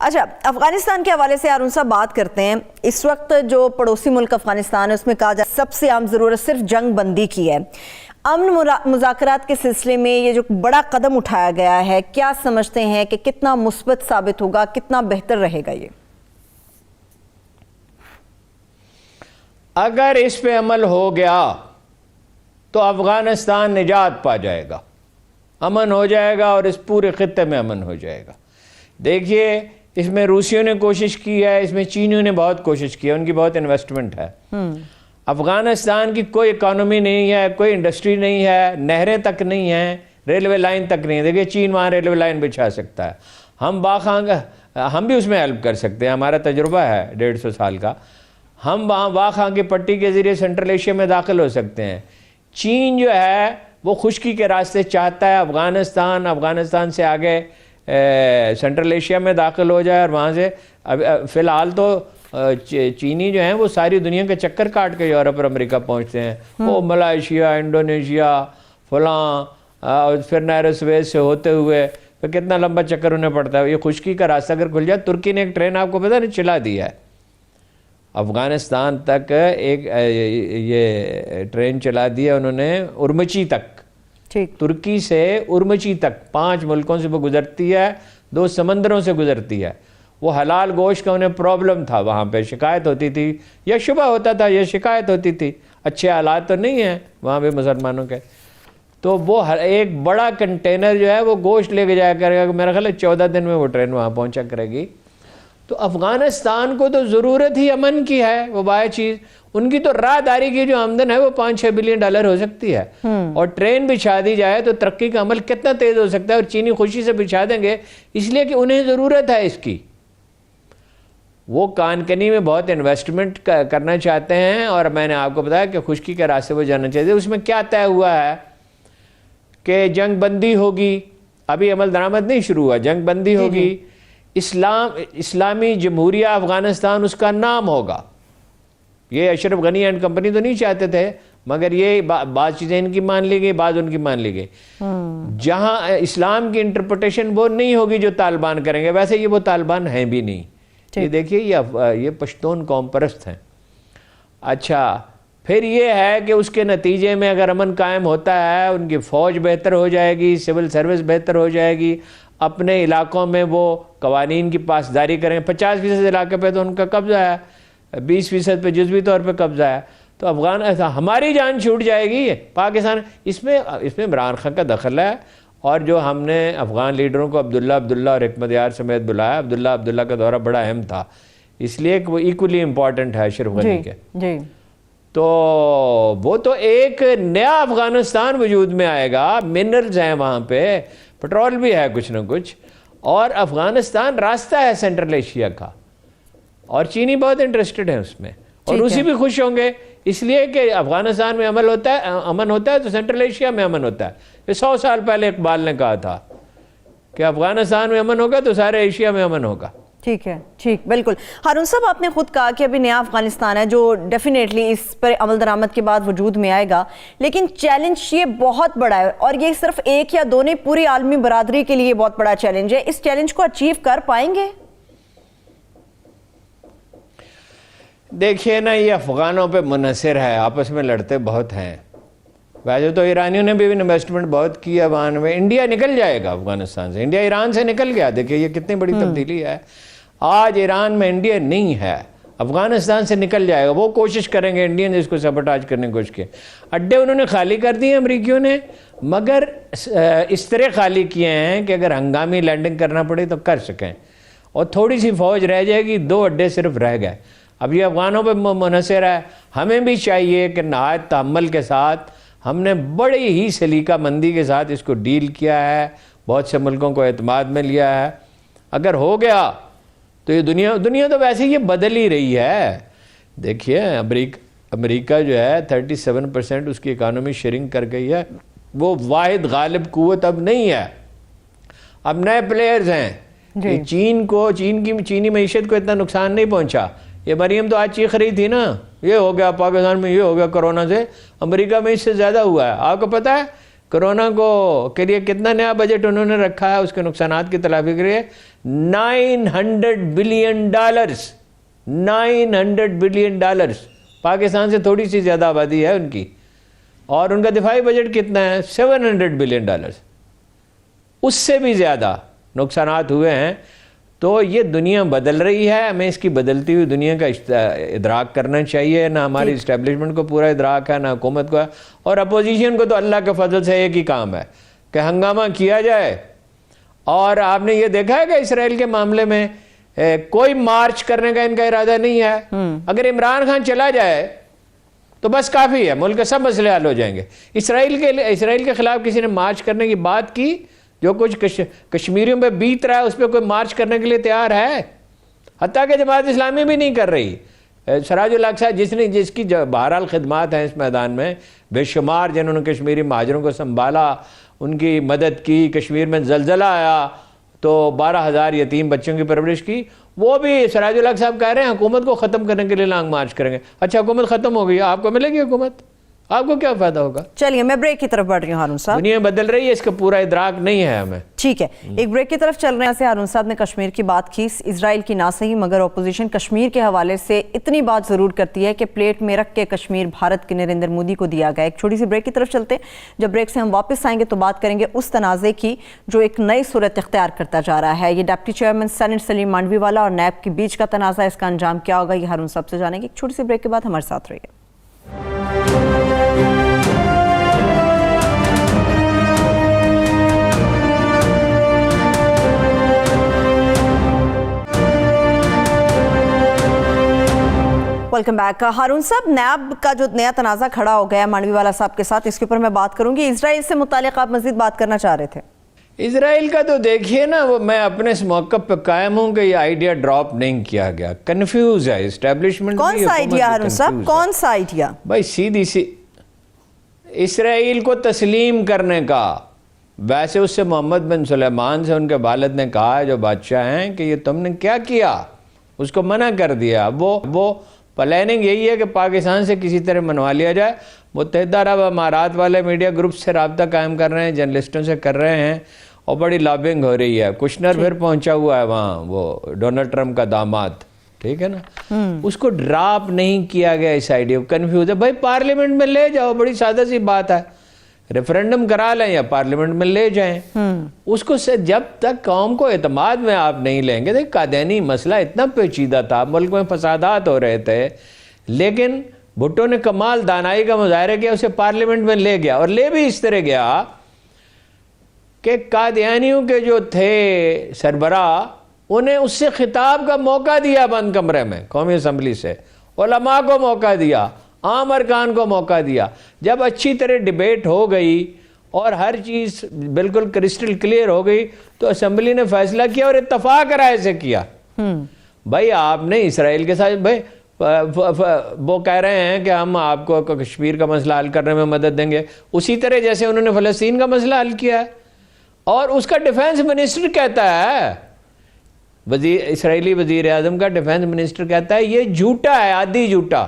اچھا، افغانستان کے حوالے سے ہارون صاحب بات کرتے ہیں. اس وقت جو پڑوسی ملک افغانستان ہے اس میں کہا جائے سب سے عام ضرورت صرف جنگ بندی کی ہے. امن مذاکرات کے سلسلے میں یہ جو بڑا قدم اٹھایا گیا ہے، کیا سمجھتے ہیں کہ کتنا مثبت ثابت ہوگا، کتنا بہتر رہے گا یہ؟ اگر اس پہ عمل ہو گیا تو افغانستان نجات پا جائے گا، امن ہو جائے گا اور اس پورے خطے میں امن ہو جائے گا. دیکھیے، اس میں روسیوں نے کوشش کی ہے، اس میں چینیوں نے بہت کوشش کی ہے، ان کی بہت انویسٹمنٹ ہے. افغانستان کی کوئی اکانومی نہیں ہے، کوئی انڈسٹری نہیں ہے، نہریں تک نہیں ہیں، ریلوے لائن تک نہیں ہے. دیکھیے چین وہاں ریلوے لائن بچھا سکتا ہے، ہم بھی اس میں ہیلپ کر سکتے ہیں، ہمارا تجربہ ہے 150 سال کا. ہم وہاں واخان کی پٹی کے ذریعے سینٹرل ایشیا میں داخل ہو سکتے ہیں. چین جو ہے وہ خشکی کے راستے چاہتا ہے افغانستان سے آگے سینٹرل ایشیا میں داخل ہو جائے، اور وہاں سے فی الحال تو چینی جو ہیں وہ ساری دنیا کے چکر کاٹ کے یورپ اور امریکہ پہنچتے ہیں. وہ ملائیشیا، انڈونیشیا، فلاں، اور پھر نہر سویز سے ہوتے ہوئے پھر کتنا لمبا چکر انہیں پڑتا ہے. یہ خشکی کا راستہ اگر کھل جائے، ترکی نے ایک ٹرین آپ کو پتہ نہیں چلا دیا ہے افغانستان تک، ایک یہ ٹرین چلا دیا انہوں نے ارمچی تک، ترکی سے ارمچی تک 5 ملکوں سے وہ گزرتی ہے، 2 سمندروں سے گزرتی ہے. وہ حلال گوشت کا انہیں پرابلم تھا، وہاں پہ شکایت ہوتی تھی یا شبہ ہوتا تھا یا شکایت ہوتی تھی، اچھے حالات تو نہیں ہیں وہاں پہ مسلمانوں کے. تو وہ ایک بڑا کنٹینر جو ہے وہ گوشت لے کے جایا کرے گا، میرا خیال ہے 14 دن میں وہ ٹرین وہاں پہنچا کرے گی. تو افغانستان کو تو ضرورت ہی امن کی ہے. وہ باہر چیز ان کی تو راہداری کی جو آمدن ہے وہ $5-6 بلین ہو سکتی ہے، اور ٹرین بچھا دی جائے تو ترقی کا عمل کتنا تیز ہو سکتا ہے. اور چینی خوشی سے بچھا دیں گے اس لیے کہ انہیں ضرورت ہے اس کی. وہ کانکنی میں بہت انویسٹمنٹ کرنا چاہتے ہیں، اور میں نے آپ کو بتایا کہ خشکی کے راستے وہ جانا چاہتے ہیں. اس میں کیا طے ہوا ہے کہ جنگ بندی ہوگی، ابھی عمل درآمد نہیں شروع ہوا، جنگ بندی ہوگی، اسلامی جمہوریہ افغانستان اس کا نام ہوگا. یہ اشرف غنی اینڈ کمپنی تو نہیں چاہتے تھے، مگر یہ بعض چیزیں ان کی مان لی گئی، بعض ان کی مان لی گئی. جہاں اسلام کی انٹرپریٹیشن وہ نہیں ہوگی جو طالبان کریں گے، ویسے یہ وہ طالبان ہیں بھی نہیں. یہ دیکھیے یہ پشتون قوم پرست ہیں. اچھا، پھر یہ ہے کہ اس کے نتیجے میں اگر امن قائم ہوتا ہے، ان کی فوج بہتر ہو جائے گی، سول سروس بہتر ہو جائے گی، اپنے علاقوں میں وہ قوانین کی پاسداری کریں. 50% علاقے پہ تو ان کا قبضہ ہے، 20% پہ جزوی طور پہ قبضہ ہے. تو ہماری جان چھوٹ جائے گی. پاکستان اس میں عمران خان کا دخل ہے، اور جو ہم نے افغان لیڈروں کو عبداللہ اور حکمت یار سمیت بلایا، عبداللہ کا دورہ بڑا اہم تھا، اس لیے کہ وہ ایکولی امپورٹنٹ ہے اشرف غنی کے. تو وہ تو ایک نیا افغانستان وجود میں آئے گا. منرلز ہیں وہاں پہ، پٹرول بھی ہے کچھ نہ کچھ، اور افغانستان راستہ ہے سینٹرل ایشیا کا، اور چینی بہت انٹرسٹڈ ہیں اس میں، اور روسی بھی خوش ہوں گے، اس لیے کہ افغانستان میں امن ہوتا ہے تو سینٹرل ایشیا میں امن ہوتا ہے. یہ 100 سال پہلے اقبال نے کہا تھا کہ افغانستان میں امن ہوگا تو سارے ایشیا میں امن ہوگا. ٹھیک ہے، ٹھیک، بالکل. ہارون صاحب، آپ نے خود کہا کہ ابھی نیا افغانستان ہے جو ڈیفینیٹلی اس پر عمل درآمد کے بعد وجود میں آئے گا، لیکن چیلنج یہ بہت بڑا ہے، اور یہ صرف ایک یا دو نہیں، پوری عالمی برادری کے لیے بہت بڑا چیلنج ہے. اس چیلنج کو اچیو کر پائیں گے؟ دیکھیے نا، یہ افغانوں پہ منحصر ہے، آپس میں لڑتے بہت ہیں. ویسے تو ایرانیوں نے بھی انویسٹمنٹ بہت کی ہے وہاں میں. انڈیا نکل جائے گا افغانستان سے، انڈیا ایران سے نکل گیا. دیکھیے یہ کتنی بڑی تبدیلی ہے. آج ایران میں انڈیا نہیں ہے، افغانستان سے نکل جائے گا. وہ کوشش کریں گے انڈین اس کو سبوٹاج کرنے کی کوشش کی. اڈے انہوں نے خالی کر دیے امریکیوں نے، مگر اس طرح خالی کیے ہیں کہ اگر ہنگامی لینڈنگ کرنا پڑے تو کر سکیں. اور تھوڑی سی فوج رہ جائے گی، 2 اڈے صرف رہ گئے. اب یہ افغانوں پہ منحصر ہے. ہمیں بھی چاہیے کہ نہایت تحمل کے ساتھ، ہم نے بڑی ہی سلیقہ مندی کے ساتھ اس کو ڈیل کیا ہے، بہت سے ملکوں کو اعتماد میں لیا ہے. اگر ہو گیا تو یہ دنیا تو ویسے یہ بدل ہی رہی ہے. دیکھیے امریکہ جو ہے 37% اس کی اکانومی شرنک کر گئی ہے. وہ واحد غالب قوت اب نہیں ہے، اب نئے پلیئرز ہیں. چینی معیشت کو اتنا نقصان نہیں پہنچا. یہ مریم تو آج چیخ رہی تھی نا، یہ ہو گیا پاکستان میں، یہ ہو گیا کرونا سے. امریکہ میں اس سے زیادہ ہوا ہے. آپ کو پتہ ہے کورونا کے لیے کتنا نیا بجٹ انہوں نے رکھا ہے اس کے نقصانات کی تلافی کے لیے؟ $900 بلین، $900 بلین۔ پاکستان سے تھوڑی سی زیادہ آبادی ہے ان کی، اور ان کا دفاعی بجٹ کتنا ہے؟ $700 بلین۔ اس سے بھی زیادہ نقصانات ہوئے ہیں۔ تو یہ دنیا بدل رہی ہے، ہمیں اس کی بدلتی ہوئی دنیا کا ادراک کرنا چاہیے۔ نہ ہماری اسٹیبلشمنٹ کو پورا ادراک ہے، نہ حکومت کو ہے، اور اپوزیشن کو تو اللہ کے فضل سے ایک ہی کام ہے کہ ہنگامہ کیا جائے۔ اور آپ نے یہ دیکھا ہے کہ اسرائیل کے معاملے میں کوئی مارچ کرنے کا ان کا ارادہ نہیں ہے۔ اگر عمران خان چلا جائے تو بس کافی ہے، ملک کے سب مسئلے حل ہو جائیں گے۔ اسرائیل کے خلاف کسی نے مارچ کرنے کی بات کی؟ جو کچھ کشمیریوں پہ بیت رہا ہے اس پہ کوئی مارچ کرنے کے لیے تیار ہے؟ حتیٰ کہ جماعت اسلامی بھی نہیں کر رہی۔ سراج الحق صاحب جس کی بہرحال خدمات ہیں اس میدان میں بے شمار، جنہوں نے کشمیری مہاجروں کو سنبھالا، ان کی مدد کی، کشمیر میں زلزلہ آیا تو 12,000 یتیم بچوں کی پرورش کی، وہ بھی سراج الحق صاحب کہہ رہے ہیں حکومت کو ختم کرنے کے لیے لانگ مارچ کریں گے۔ اچھا حکومت ختم ہو گئی، آپ کو ملے گی حکومت؟ آپ کو کیا فائدہ ہوگا؟ چلیے میں بریک کی طرف بڑھ رہی ہوں ہارون صاحب۔ دنیا بدل رہی ہے، اس کا پورا ادراک نہیں ہے ہمیں۔ ٹھیک ہے، ایک بریک کی طرف چل رہے ہیں۔ ہارون صاحب نے کشمیر کی بات کی، اسرائیل کی نہ صحیح مگر اپوزیشن کشمیر کے حوالے سے اتنی بات ضرور کرتی ہے کہ پلیٹ میں رکھ کے کشمیر بھارت کے نریندر مودی کو دیا گیا۔ ایک چھوٹی سی بریک کی طرف چلتے ہیں، جب بریک سے ہم واپس آئیں گے تو بات کریں گے اس تنازع کی جو ایک نئی صورت اختیار کرتا جا رہا ہے۔ یہ ڈپٹی چیئرمین سینٹ سلیم مانڈوی والا اور نیب کے بیچ کا تنازع، اس کا انجام کیا ہوگا، یہ ہارون صاحب سے جانیں گے۔ ایک چھوٹی سی بریک کے بعد ہمارے ساتھ رہیے۔ Welcome back. ہارون صاحب، نیب کا جو نیا تنازع کھڑا ہو گیا مانڈوی والا صاحب کے ساتھ، اس کے اوپر میں بات کروں گی۔ اسرائیل سے متعلق آپ مزید بات کرنا چاہ رہے تھے۔ اسرائیل کا تو دیکھیے نا، وہ میں اپنے اس موقع پہ قائم ہوں کہ یہ آئیڈیا ڈراپ نہیں کیا گیا، کنفیوز ہے اسٹیبلشمنٹ۔ کون سا آئیڈیا ہارون صاحب، کون سا آئیڈیا؟ بھائی سیدھی سی اسرائیل کو تسلیم کرنے کا۔ ویسے اس سے محمد بن سلیمان سے ان کے والد نے کہا، جو بادشاہ ہیں، کہ یہ تم نے کیا کیا، اس کو منع کر دیا۔ وہ پلاننگ یہی ہے کہ پاکستان سے کسی طرح منوا لیا جائے۔ متحدہ عرب امارات والے میڈیا گروپ سے رابطہ قائم کر رہے ہیں، جرنلسٹوں سے کر رہے ہیں، اور بڑی لابنگ ہو رہی ہے۔ کشنر پھر پہنچا ہوا ہے وہاں، وہ ڈونلڈ ٹرمپ کا داماد، ٹھیک ہے نا۔ اس کو ڈراپ نہیں کیا گیا، اس آئیڈیا کو کنفیوز ہے۔ بھائی پارلیمنٹ میں لے جاؤ، بڑی سادہ سی بات ہے، ریفرینڈم کرا لیں یا پارلیمنٹ میں لے جائیں۔ اس کو جب تک قوم کو اعتماد میں آپ نہیں لیں گے، دیکھ قادیانی مسئلہ اتنا پیچیدہ تھا، ملک میں فسادات ہو رہے تھے، لیکن بھٹو نے کمال دانائی کا مظاہرہ کیا، اسے پارلیمنٹ میں لے گیا، اور لے بھی اس طرح گیا کہ قادیانیوں کے جو تھے سربراہ، انہیں اس سے خطاب کا موقع دیا بند کمرے میں، قومی اسمبلی سے، علماء کو موقع دیا، عام ارکان کو موقع دیا۔ جب اچھی طرح ڈیبیٹ ہو گئی اور ہر چیز بالکل کرسٹل کلیئر ہو گئی تو اسمبلی نے فیصلہ کیا اور اتفاق رائے سے کیا۔ بھائی آپ نے اسرائیل کے ساتھ، بھائی وہ کہہ رہے ہیں کہ ہم آپ کو کشمیر کا مسئلہ حل کرنے میں مدد دیں گے، اسی طرح جیسے انہوں نے فلسطین کا مسئلہ حل کیا ہے، اور اس کا ڈیفنس منسٹر کہتا ہے، اسرائیلی وزیر اعظم کا ڈیفنس منسٹر کہتا ہے یہ جھوٹا ہے، عادی جھوٹا۔